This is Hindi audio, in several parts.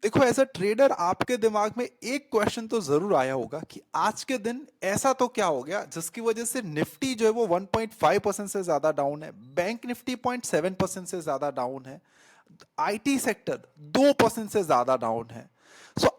देखो एज अ ट्रेडर आपके दिमाग में एक क्वेश्चन तो जरूर आया होगा कि आज के दिन ऐसा तो क्या हो गया जिसकी वजह से निफ्टी जो है वो 1.5% से ज्यादा डाउन है, बैंक निफ्टी 0.7% से ज्यादा डाउन है, आईटी सेक्टर 2% से ज्यादा डाउन है।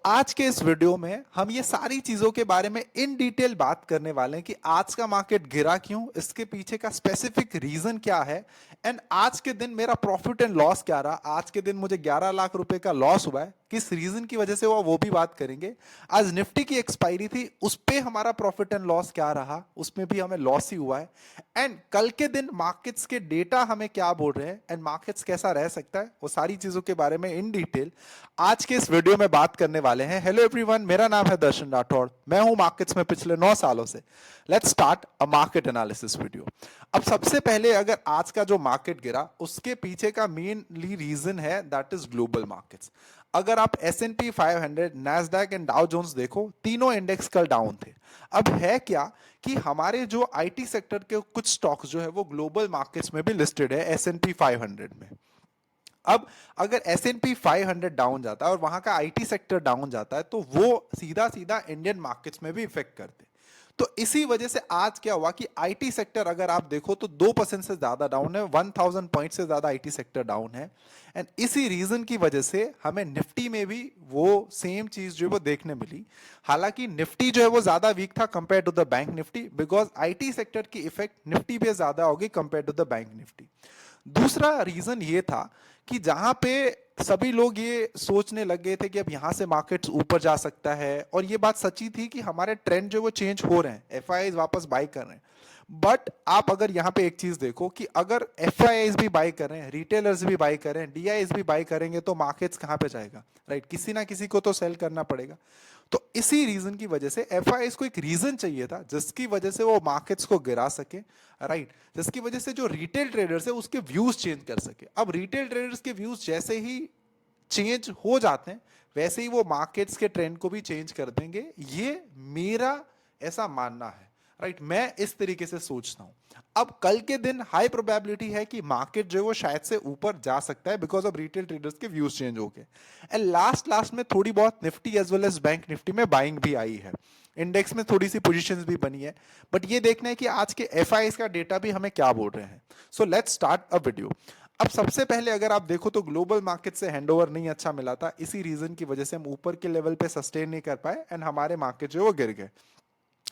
आज के इस वीडियो में हम ये सारी चीजों के बारे में इन डिटेल बात करने वाले हैं कि आज का मार्केट गिरा क्यों, इसके पीछे का स्पेसिफिक रीजन क्या है, एंड आज के दिन मेरा प्रॉफिट एंड लॉस क्या रहा। आज के दिन मुझे 11 लाख रुपए का लॉस हुआ है, किस रीजन की वजह से हुआ वो भी बात करेंगे। आज निफ्टी की एक्सपायरी थी, उस पे हमारा प्रॉफिट एंड लॉस क्या रहा, उसमें भी हमें लॉस ही हुआ है। एंड कल के दिन मार्केट्स के डेटा हमें क्या बोल रहे हैं एंड मार्केट्स कैसा रह सकता है, वो सारी चीजों के बारे में इन डिटेल आज के इस वीडियो में बात करने वाले हैं। हेलो एवरीवन, मेरा नाम है दर्शन राठौड़, मैं हूं मार्केट्स में पिछले 9 सालों से। Let's start a market analysis video. अब सबसे पहले अगर आज का जो मार्केट गिरा उसके पीछे का मेनली रीजन है दैट इज ग्लोबल मार्केट्स। अगर आप S&P 500, Nasdaq and Dow Jones देखो, तीनों इंडेक्स कल डाउन थे। अब है क्या कि हमारे जो आईटी सेक्टर के कुछ स्टॉक्स जो है वो ग्लोबल मार्केट्स में भी लिस्टेड है S&P 500 में। अब अगर S&P 500 डाउन जाता है और वहां का आईटी सेक्टर डाउन जाता है तो वो सीधा सीधा इंडियन मार्केट्स में भी इफेक्ट करते हैं। तो इसी वजह से आज क्या हुआ कि आईटी सेक्टर अगर आप देखो तो 2% से ज्यादा डाउन है, 1000 पॉइंट से ज्यादा आईटी सेक्टर डाउन है। एंड इसी रीजन की वजह से हमें निफ्टी में भी वो सेम चीज जो है वो देखने मिली। हालांकि निफ्टी जो है वो ज्यादा वीक था compare to the bank Nifty, because IT sector की इफेक्ट निफ्टी पे ज्यादा होगी compare to the bank Nifty. दूसरा रीजन ये था कि जहां पे सभी लोग ये सोचने लग गए थे कि अब यहां से मार्केट्स ऊपर जा सकता है, और ये बात सच्ची थी कि हमारे ट्रेंड जो वो चेंज हो रहे हैं, एफआईआईज वापस बाय कर रहे हैं। बट आप अगर यहां पे एक चीज देखो कि अगर एफआईआईज भी बाय कर रहे हैं, रिटेलर्स भी बाय कर रहे हैं, डीआईज भी बाय करेंगे तो मार्केट्स कहां पे जाएगा, राइट? किसी ना किसी को तो सेल करना पड़ेगा। तो इसी रीजन की वजह से एफआईआईज को एक रीजन चाहिए था जिसकी वजह से वो मार्केट्स को गिरा सके, राइट? जिसकी वजह से जो रिटेल ट्रेडर्स है उसके व्यूज चेंज कर सके। अब रिटेल ट्रेडर्स के व्यूज जैसे ही चेंज हो जाते हैं वैसे ही वो मार्केट्स के ट्रेंड को भी चेंज कर देंगे, ये मेरा ऐसा मानना है, राइट? मैं इस तरीके से सोचता हूं। अब कल के दिन हाई प्रोबेबिलिटी है कि मार्केट जो है वो शायद से ऊपर जा सकता है बिकॉज ऑफ रिटेल ट्रेडर्स के व्यूज चेंज हो गए। एंड लास्ट लास्ट में थोड़ी बहुत Nifty as well as bank Nifty में बाइंग भी आई है, इंडेक्स में थोड़ी सी पोजीशंस भी बनी है। बट ये देखना है कि आज के एफआईआईज का डेटा भी हमें क्या बोल रहे हैं। So let's start a video. अब सबसे पहले अगर आप देखो तो ग्लोबल मार्केट से हैंडओवर नहीं अच्छा मिला था, इसी रीजन की वजह से हम ऊपर के लेवल पे सस्टेन नहीं कर पाए एंड हमारे मार्केट जो है वो गिर गए,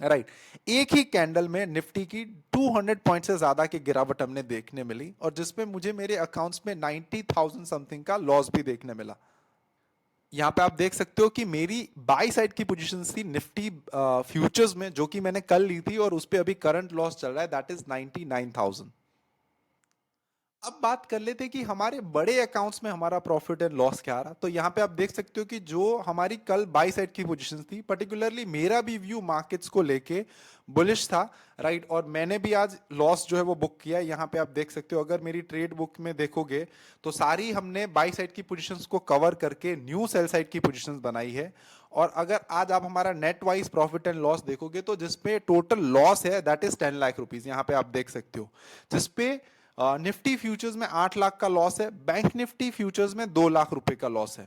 राइट? एक ही कैंडल में निफ्टी की 200 पॉइंट से ज्यादा की गिरावट हमने देखने मिली, और जिसमें मुझे मेरे अकाउंट्स में 90,000 समथिंग का लॉस भी देखने मिला। यहां पे आप देख सकते हो कि मेरी बाई साइड की पोजीशन थी निफ्टी फ्यूचर्स में, जो कि मैंने कल ली थी, और उस पर अभी करंट लॉस चल रहा है दैट इज 99,000। अब बात कर लेते हैं कि हमारे बड़े अकाउंट्स में हमारा प्रॉफिट एंड लॉस क्या रहा। तो यहाँ पे आप देख सकते हो कि जो हमारी कल बाई साइड की पोजीशंस थी, पर्टिकुलरली मेरा भी व्यू मार्केट्स को लेके बुलिश था, राइट? और मैंने भी आज लॉस जो है वो बुक किया। यहाँ पे आप देख सकते हो, अगर मेरी ट्रेड बुक में देखोगे तो सारी हमने बाई साइड की पोजीशंस को कवर करके न्यू सेल साइड की पोजीशंस बनाई है। और अगर आज आप हमारा net wise profit and loss देखोगे तो जिसपे टोटल लॉस है दैट इज 10 लाख रुपीज, यहाँ पे आप देख सकते हो। जिसपे निफ्टी फ्यूचर्स में 8 लाख का लॉस है, बैंक निफ्टी फ्यूचर्स में 2 लाख रुपए का लॉस है।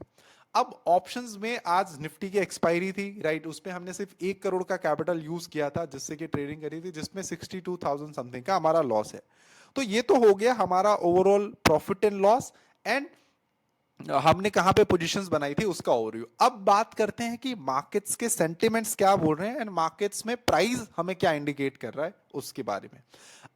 अब ऑप्शंस में आज निफ्टी की एक्सपायरी थी, राइट? उसमें हमने सिर्फ 1 करोड़ का कैपिटल यूज किया था जिससे कि ट्रेडिंग करी थी, जिसमें 62,000 समथिंग का हमारा लॉस है। तो ये तो हो गया हमारा overall profit and loss, and हमने कहां पे पोजीशंस बनाई थी उसका ओवरव्यू। अब बात करते हैं कि मार्केट्स के सेंटिमेंट्स क्या बोल रहे हैं एंड मार्केट्स में प्राइस हमें क्या इंडिकेट कर रहा है उसके बारे में।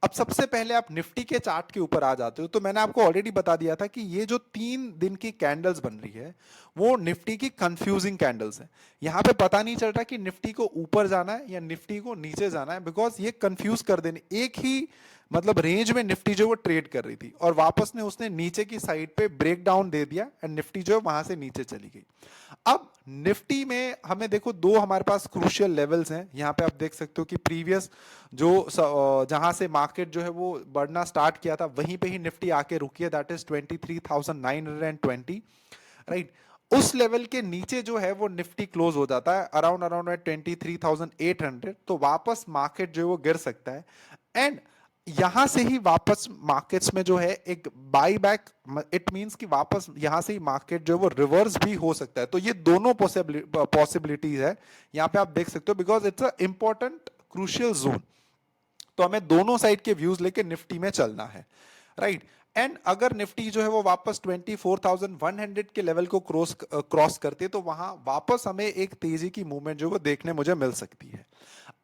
अब सबसे पहले आप निफ्टी के चार्ट के ऊपर आ जाते हो तो मैंने आपको ऑलरेडी बता दिया था कि ये जो 3 दिन की कैंडल्स बन रही है वो निफ्टी की कंफ्यूजिंग कैंडल्स है। यहां पे पता नहीं चल रहा कि निफ्टी को ऊपर जाना है या निफ्टी को नीचे जाना है, बिकॉज ये कंफ्यूज कर देने एक ही मतलब रेंज में निफ्टी जो वो ट्रेड कर रही थी और वापस ने उसने नीचे की साइड पे ब्रेक डाउन दे दिया एंड निफ्टी जो है वहां से नीचे चली गई। अब निफ्टी में हमें देखो दो हमारे पास क्रूशियल लेवल्स हैं। यहां पे आप देख सकते हो कि प्रीवियस जो जहां से मार्केट जो है वो बढ़ना स्टार्ट किया था वहीं पे ही निफ्टी आके रुकी है, दैट इज 23,920, राइट? उस लेवल के नीचे जो है वो निफ्टी क्लोज हो जाता है अराउंड अराउंड 23,800, तो वापस मार्केट जो है वो गिर सकता है। एंड यहां से ही वापस मार्केट्स में जो है एक बाई बैक, इट मींस कि वापस यहां से ही मार्केट जो है वो रिवर्स भी हो सकता है। तो ये दोनों पॉसिबिलिटीज है, यहाँ पे आप देख सकते हो, because it's a important crucial zone. तो हमें दोनों साइड के व्यूज लेके निफ्टी में चलना है, राइट। एंड अगर निफ्टी जो है वो वापस 24,100 के लेवल को क्रॉस करते तो वहां वापस हमें एक तेजी की मूवमेंट जो वो देखने मुझे मिल सकती है।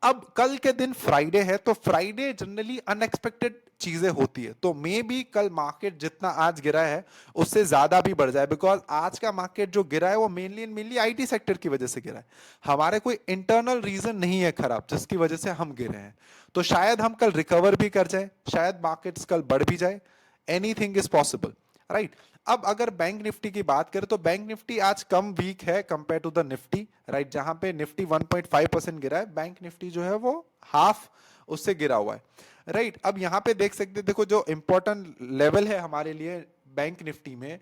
अब कल के दिन फ्राइडे है, तो फ्राइडे जनरली अनएक्सपेक्टेड चीजें होती है, तो मे भी कल मार्केट जितना आज गिरा है उससे ज्यादा भी बढ़ जाए, बिकॉज आज का मार्केट जो गिरा है वो मेनली आईटी सेक्टर की वजह से गिरा है। हमारे कोई इंटरनल रीजन नहीं है खराब जिसकी वजह से हम गिरे हैं। तो शायद हम कल रिकवर भी कर जाए, शायद मार्केट्स कल बढ़ भी जाए, एनीथिंग इज पॉसिबल, राइट। अब अगर बैंक निफ्टी की बात करें तो बैंक निफ्टी आज कम वीक है compare to the Nifty, right. जहां पे निफ्टी 1.5% गिरा है, बैंक निफ्टी जो है वो हाफ उससे गिरा हुआ है, राइट। अब यहां पे देख सकते हैं, देखो जो इंपॉर्टेंट लेवल है हमारे लिए बैंक निफ्टी में,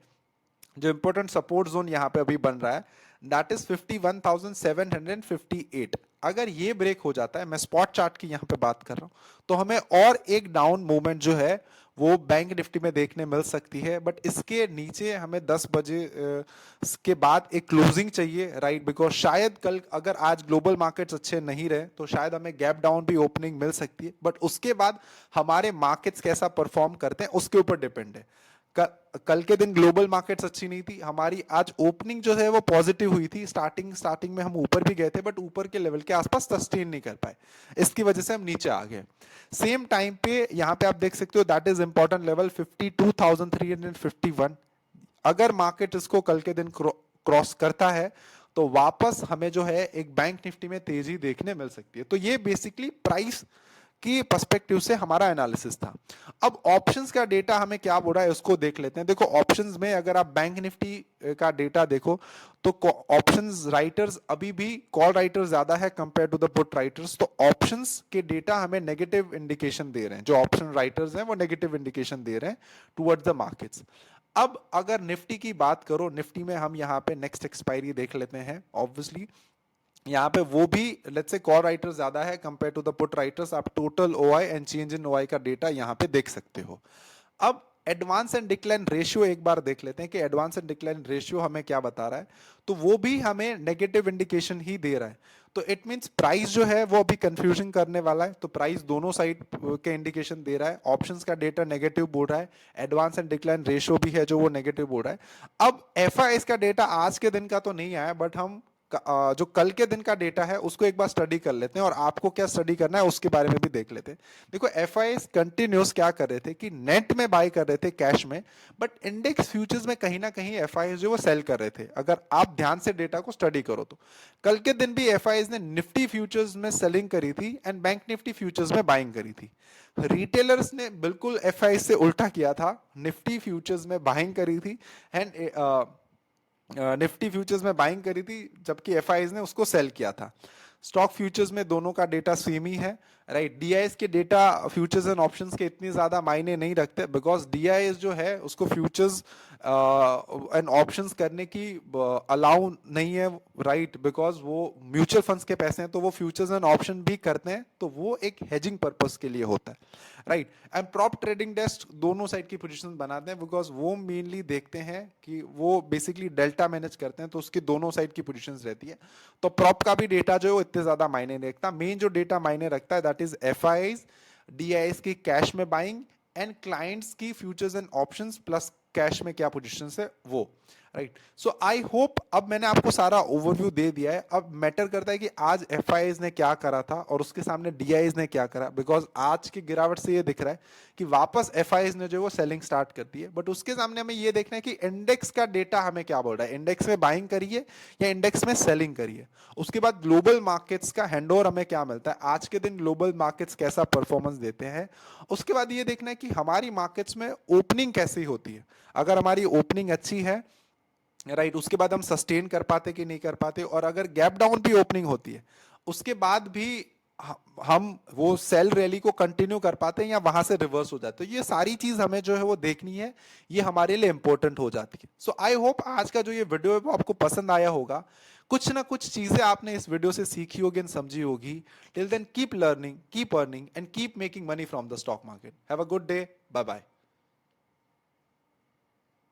जो इंपॉर्टेंट सपोर्ट जोन यहां पे अभी बन रहा है, दैट इज 51,758। अगर ये ब्रेक हो जाता है, मैं स्पॉट चार्ट की यहां पे बात कर रहा हूं, तो हमें और एक डाउन मूवमेंट जो है वो बैंक निफ्टी में देखने मिल सकती है। बट इसके नीचे हमें 10 बजे के बाद एक क्लोजिंग चाहिए, राइट, बिकॉज शायद कल अगर आज ग्लोबल मार्केट्स अच्छे नहीं रहे तो शायद हमें गैप डाउन भी ओपनिंग मिल सकती है। बट उसके बाद हमारे मार्केट्स कैसा परफॉर्म करते हैं उसके ऊपर डिपेंड है। कल के दिन ग्लोबल मार्केट्स अच्छी नहीं थी, हमारी आज ओपनिंग जो है वो पॉजिटिव हुई थी, स्टार्टिंग में हम ऊपर भी गए थे बट ऊपर के लेवल के आसपास सस्टेन नहीं कर पाए, इसकी वजह से हम नीचे आ गए। सेम टाइम पे यहां पे आप देख सकते हो दैट इज इंपॉर्टेंट लेवल 52,351। अगर मार्केट इसको कल के दिन क्रॉस करता है तो वापस हमें जो है एक बैंक निफ्टी में तेजी देखने मिल सकती है। तो ये बेसिकली प्राइस की पर्सपेक्टिव से हमारा एनालिसिस था। अब ऑप्शंस का डेटा हमें क्या बोल रहा है उसको देख लेते हैं। देखो ऑप्शंस में अगर आप बैंक निफ्टी का डेटा देखो तो ऑप्शंस राइटर्स अभी भी कॉल राइटर्स ज्यादा है compare to the put writers, तो ऑप्शंस के डेटा हमें नेगेटिव इंडिकेशन दे रहे हैं, जो ऑप्शन राइटर्स हैं वो नेगेटिव इंडिकेशन दे रहे हैं टुवर्ड्स द मार्केट्स। अब अगर निफ्टी की बात करो, निफ्टी में हम यहाँ पे नेक्स्ट एक्सपायरी देख लेते हैं। ऑब्वियसली यहाँ पे वो भी लेट्स से कॉल राइटर्स ज्यादा है compare to the put writers, आप total OI and change in OI का डेटा यहाँ पे देख सकते हो। अब एडवांस एंड डिक्लाइन रेशियो एक बार देख लेते हैं कि एडवांस एंड डिक्लाइन रेशियो हमें क्या बता रहा है, तो वो भी हमें नेगेटिव इंडिकेशन ही दे रहा है। तो इट मींस प्राइस जो है वो अभी कंफ्यूजन करने वाला है, तो प्राइस दोनों साइड के इंडिकेशन दे रहा है। ऑप्शंस का डेटा नेगेटिव बोल रहा है, एडवांस एंड डिक्लाइन रेशियो भी है जो वो नेगेटिव बोल रहा है। अब एफआईएस का डेटा आज के दिन का तो नहीं आया, बट हम जो कल के दिन का डेटा है उसको एक बार स्टडी कर लेते हैं, और आपको क्या स्टडी करना है उसके बारे में भी देख लेते हैं। देखो एफआईएस कंटिन्यूस क्या कर रहे थे कि नेट में बाय कर रहे थे कैश में, बट इंडेक्स फ्यूचर्स में कहीं ना कहीं एफआईएस जो वो सेल कर रहे थे। अगर आप ध्यान से डेटा को स्टडी करो तो कल के दिन भी एफआईएस ने निफ्टी फ्यूचर्स में सेलिंग करी थी एंड बैंक निफ्टी फ्यूचर्स में बाइंग करी थी। रिटेलर्स ने बिल्कुल एफआईएस से उल्टा किया था, निफ्टी फ्यूचर्स में बाइंग करी थी एंड निफ्टी फ्यूचर्स में बाइंग करी थी, जबकि एफआईज ने उसको सेल किया था। स्टॉक फ्यूचर्स में दोनों का डेटा सेम ही है, राइट। डीआईएस के डेटा फ्यूचर्स एंड ऑप्शंस के इतनी ज्यादा मायने नहीं रखते, बिकॉज डीआईएस जो है उसको फ्यूचर्स एंड ऑप्शंस करने की अलाउ नहीं है, राइट, बिकॉज वो म्यूचुअल फंड्स के पैसे हैं, तो वो फ्यूचर्स एंड ऑप्शन भी करते हैं, तो वो एक हेजिंग पर्पस के लिए होता है, right. And prop trading desk दोनों साइड की पोजीशन बनाते हैं, बिकॉज वो मेनली देखते हैं कि वो बेसिकली डेल्टा मैनेज करते हैं, तो उसकी दोनों साइड की पोजीशंस रहती है। तो प्रॉप का भी डेटा जो है वो इतने ज्यादा मायने नहीं रखता, मेन जो डेटा मायने रखता है दैट इज एफआईआईज, डीआईएस की कैश में बाइंग एंड क्लाइंट्स की futures and options plus cash में क्या पोजीशंस है वो, राइट। सो आई होप अब मैंने आपको सारा ओवरव्यू दे दिया है। अब मैटर करता है कि आज एफआईआईज ने क्या करा था और उसके सामने डीआईआईज ने क्या करा, बिकॉज आज की गिरावट से ये दिख रहा है कि वापस एफआईआईज ने जो वो सेलिंग स्टार्ट कर दी है, बट उसके सामने हमें ये देखना है कि इंडेक्स का डेटा हमें क्या बोल रहा है, इंडेक्स में बाइंग करिए या इंडेक्स में सेलिंग करिए। उसके बाद ग्लोबल मार्केट्स का हैंडओवर हमें क्या मिलता है, आज के दिन ग्लोबल मार्केट्स कैसा परफॉर्मेंस देते हैं। उसके बाद ये देखना है कि हमारी मार्केट्स में ओपनिंग कैसी होती है, अगर हमारी ओपनिंग अच्छी है, राइट, उसके बाद हम सस्टेन कर पाते कि नहीं कर पाते, और अगर गैप डाउन भी ओपनिंग होती है उसके बाद भी हम वो सेल रैली को कंटिन्यू कर पाते हैं या वहां से रिवर्स हो जाते हैं। ये सारी चीज हमें जो है वो देखनी है, ये हमारे लिए इंपॉर्टेंट हो जाती है। सो आई होप आज का जो ये वीडियो है वो आपको पसंद आया होगा। कुछ ना कुछ चीजें आपने इस वीडियो से सीखी होगी एंड समझी होगी। Till then keep learning, keep earning and keep making money from the stock market. Have a good day, bye bye.